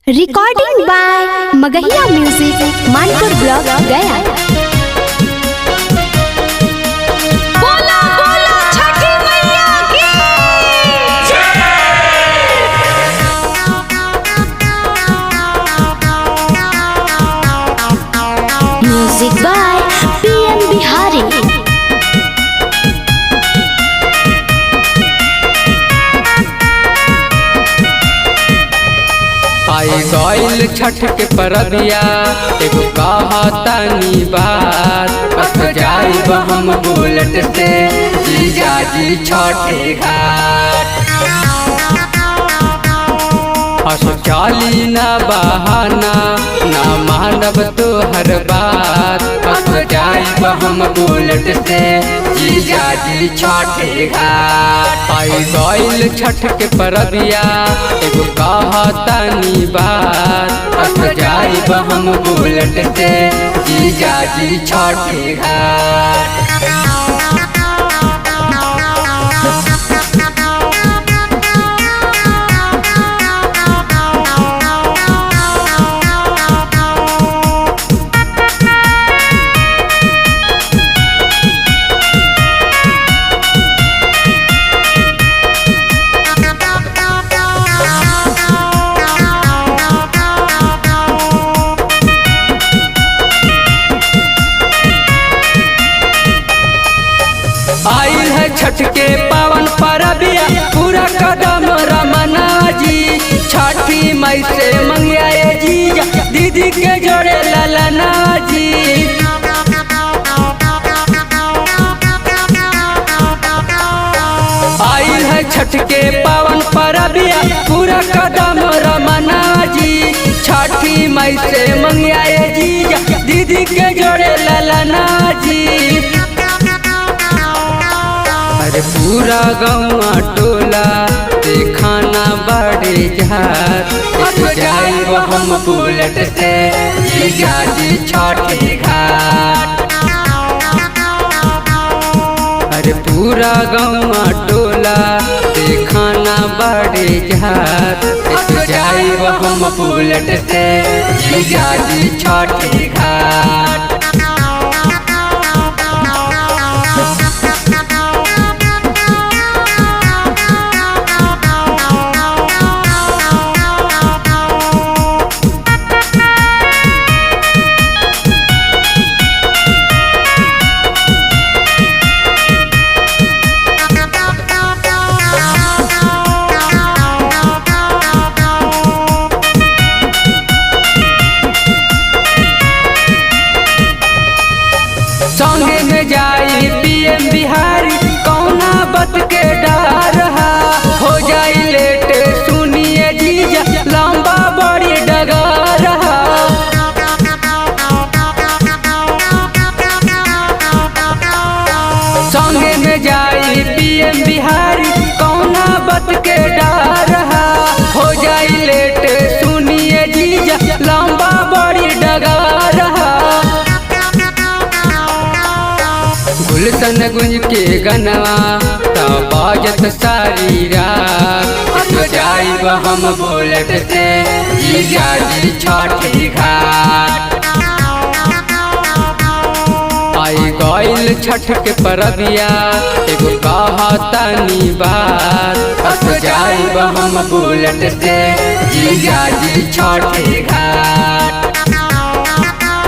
Recording by Magahiya music, Manpur block, Gaya. बोला बोला छठी मैया की म्यूजिक बाय पीएम बिहारी। आई गइल छठ के परबिया, एगो कहतानी बात। बस जाइब हम बुलेट से जीजाजी छठे घाट। हस चाली ना बहाना, ना मानब तोहर बात। बस जाइब हम बुलेट से जीजाजी छठे घाट। आई गइल छठ के परबिया, एगो कहतानी बात। बस जाइब हम बुलेट से जीजाजी छठे घाट। आइल है छठ के पावन परबिया, पूरा कदम रमना जी। छठी मई से मंगिया जीजा, दीदी के जोड़े ललना जी। आइल है छठ के पावन परबिया, पूरा कदम रमना जी। छठी मई से मंगिया जीजा, दीदी के जोड़े ललना जी। अरे पूरा गौवा टोला देखाना बड़े जहाज। जाइब हम बुलेट से जीजाजी छठे घाट। अरे पूरा गौवा टोला देखाना बड़े जहाज। जाइब हम बुलेट से जीजाजी छठे घाट। संगे में जाई पीएम बिहारी, कौना बत के डर हो जाई लेट। सुनिए जीजा, लंबा बड़ी डगर। संगे में जाई पीएम बिहारी, कौना बत के डर हो जाई लेट। सुनिए जीजा, लंबा बड़ी डगर। गुलशन गुंज के गनवा ता बाजत सारी रात। जाइब हम बुलेट से जीजाजी छठे घाट। आई गइल छठ के परबिया, एगो कहतानी बात। बस जाइब हम बुलेट से जीजाजी छठे